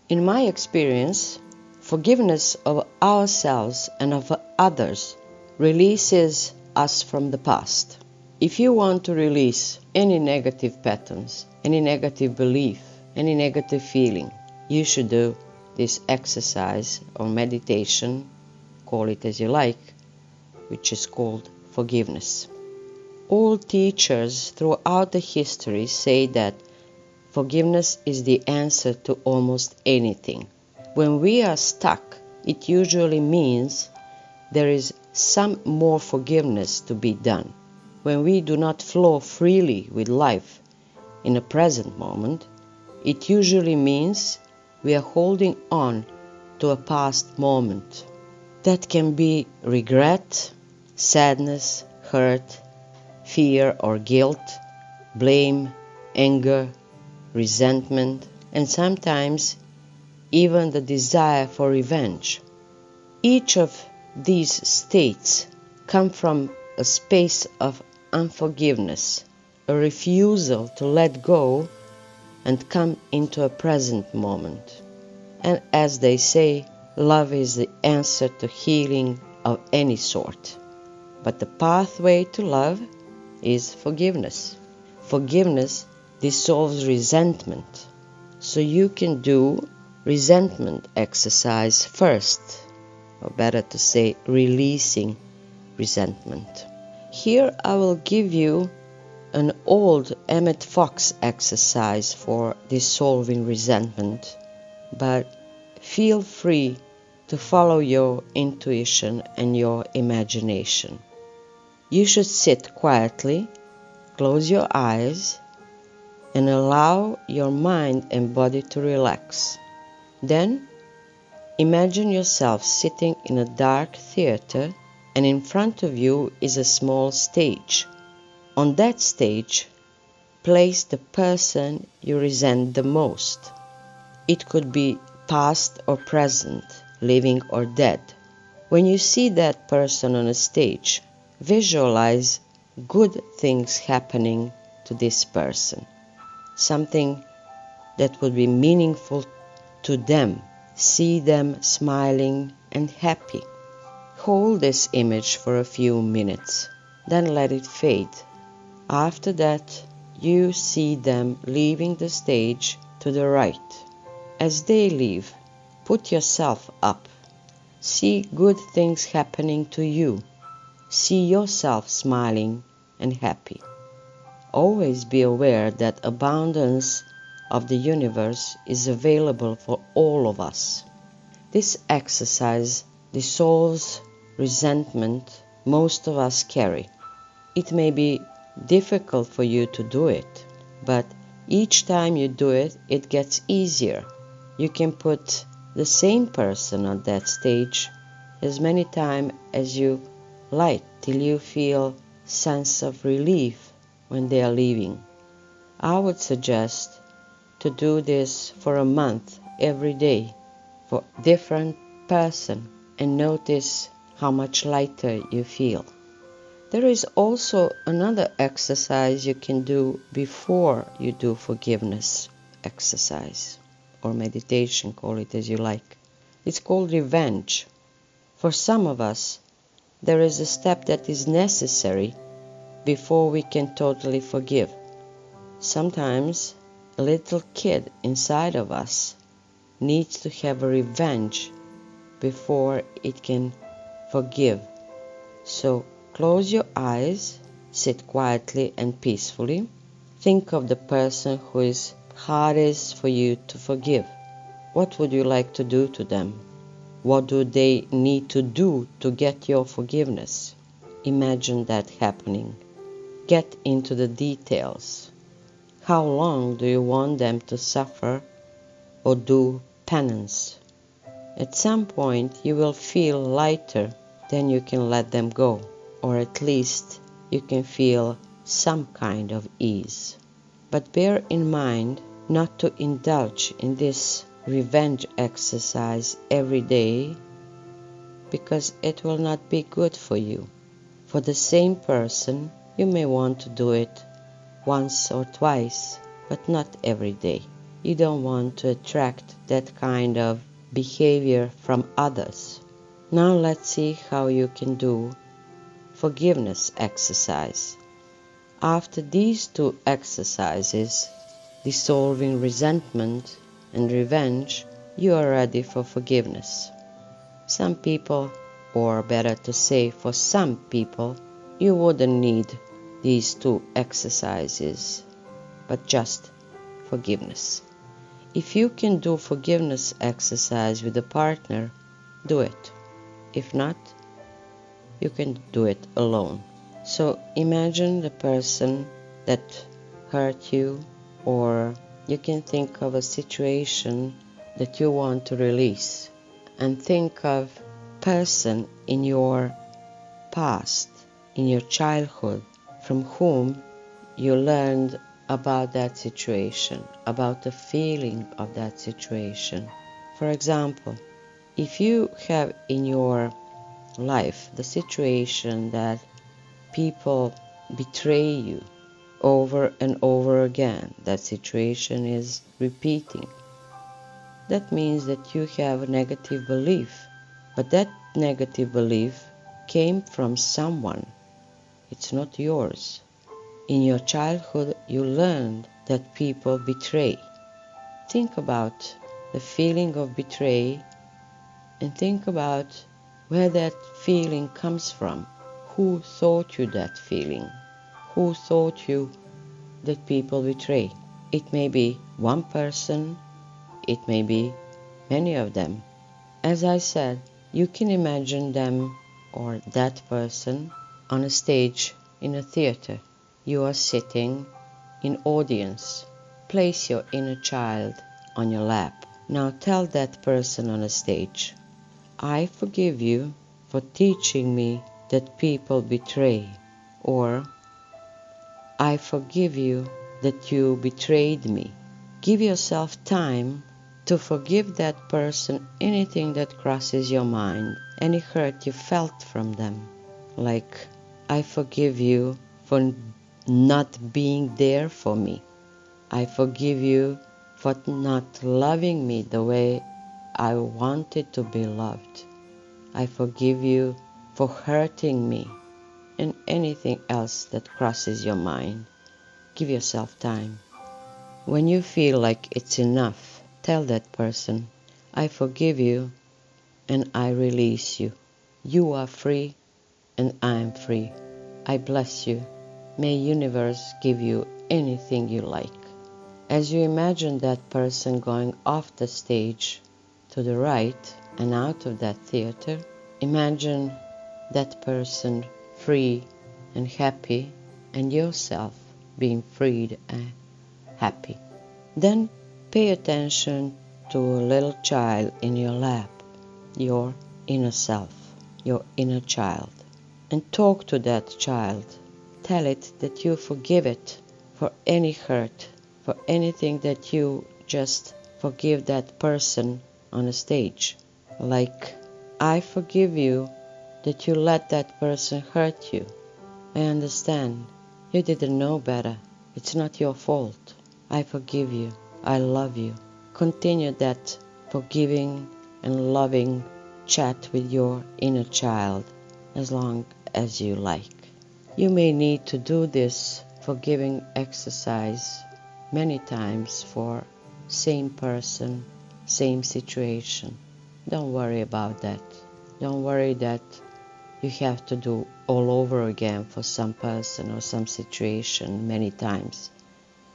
In my experience, forgiveness of ourselves and of others releases us from the past. If you want to release any negative patterns, any negative belief, any negative feeling, you should do this exercise or meditation, call it as you like, which is called forgiveness. All teachers throughout the history say that forgiveness is the answer to almost anything. When we are stuck, it usually means there is some more forgiveness to be done. When we do not flow freely with life in the present moment, it usually means we are holding on to a past moment. That can be regret, sadness, hurt, fear or guilt, blame, anger, resentment, and sometimes even the desire for revenge. Each of these states come from a space of unforgiveness, a refusal to let go and come into a present moment. And as they say, love is the answer to healing of any sort. But the pathway to love is forgiveness. Forgiveness dissolves resentment. So you can do resentment exercise first, or better to say, releasing resentment. Here I will give you an old Emmett Fox exercise for dissolving resentment, but feel free to follow your intuition and your imagination. You should sit quietly, close your eyes, and allow your mind and body to relax. Then, imagine yourself sitting in a dark theater, and in front of you is a small stage. On that stage, place the person you resent the most. It could be past or present, living or dead. When you see that person on a stage, visualize good things happening to this person, something that would be meaningful to them. See them smiling and happy. Hold this image for a few minutes, then let it fade. After that, you see them leaving the stage to the right. As they leave, put yourself up. See good things happening to you. See yourself smiling and happy. Always be aware that abundance of the universe is available for all of us. This exercise dissolves resentment most of us carry. It may be difficult for you to do it, but each time you do it, it gets easier. You can put the same person on that stage as many times as you like till you feel sense of relief when they are leaving. I would suggest to do this for a month every day for different person and notice how much lighter you feel. There is also another exercise you can do before you do forgiveness exercise or meditation, call it as you like. It's called revenge. For some of us, there is a step that is necessary before we can totally forgive. Sometimes a little kid inside of us needs to have a revenge before it can forgive. So close your eyes, sit quietly and peacefully. Think of the person who is hardest for you to forgive. What would you like to do to them? What do they need to do to get your forgiveness? Imagine that happening. Get into the details. How long do you want them to suffer or do penance? At some point you will feel lighter, then you can let them go, or at least you can feel some kind of ease. But bear in mind not to indulge in this revenge exercise every day, because it will not be good for you. For the same person, you may want to do it once or twice, but not every day. You don't want to attract that kind of behavior from others. Now let's see how you can do forgiveness exercise. After these two exercises, dissolving resentment and revenge, you are ready for forgiveness. Some people, or better to say for some people, you wouldn't need these two exercises, but just forgiveness. If you can do forgiveness exercise with a partner, do it. If not, you can do it alone. So imagine the person that hurt you, or you can think of a situation that you want to release, and think of a person in your past, in your childhood, from whom you learned about that situation, about the feeling of that situation. For example, if you have in your life the situation that people betray you over and over again, that situation is repeating, that means that you have a negative belief, but that negative belief came from someone. It's not yours. In your childhood, you learned that people betray. Think about the feeling of betray and think about where that feeling comes from. Who taught you that feeling? Who taught you that people betray? It may be one person, it may be many of them. As I said, you can imagine them or that person on a stage in a theater. You are sitting in audience. Place your inner child on your lap. Now tell that person on a stage, I forgive you for teaching me that people betray, or I forgive you that you betrayed me. Give yourself time to forgive that person anything that crosses your mind, any hurt you felt from them. Like, I forgive you for not being there for me. I forgive you for not loving me the way I wanted to be loved. I forgive you for hurting me, and anything else that crosses your mind. Give yourself time. When you feel like it's enough, tell that person, I forgive you and I release you. You are free and I am free. I bless you. May universe give you anything you like. As you imagine that person going off the stage to the right and out of that theater, imagine that person free and happy, and yourself being freed and happy. Then pay attention to a little child in your lap, your inner self, your inner child, and talk to that child. Tell it that you forgive it for any hurt, for anything that you just forgive that person on a stage. Like, I forgive you that you let that person hurt you. I understand. You didn't know better. It's not your fault. I forgive you. I love you. Continue that forgiving and loving chat with your inner child as long as you like. You may need to do this forgiving exercise many times for same person, same situation. Don't worry about that. Don't worry that you have to do all over again for some person or some situation many times,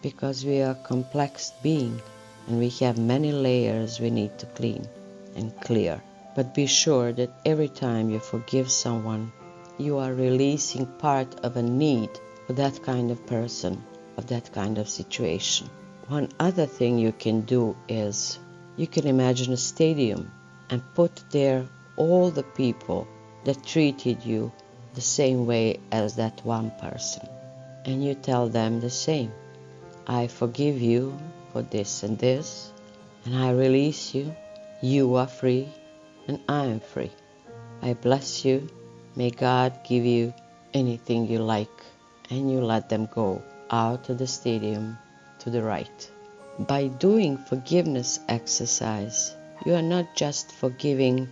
because we are a complex being and we have many layers we need to clean and clear. But be sure that every time you forgive someone, you are releasing part of a need for that kind of person, of that kind of situation. One other thing you can do is you can imagine a stadium and put there all the people that treated you the same way as that one person. And you tell them the same. I forgive you for this and this, and I release you. You are free, and I am free. I bless you. May God give you anything you like, and you let them go out of the stadium to the right. By doing forgiveness exercise, you are not just forgiving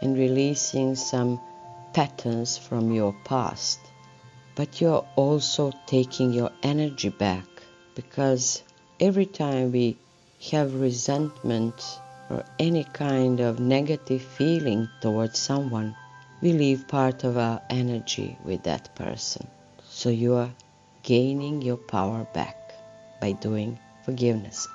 and releasing some patterns from your past, but you are also taking your energy back, because every time we have resentment or any kind of negative feeling towards someone, we leave part of our energy with that person. So you are gaining your power back by doing forgiveness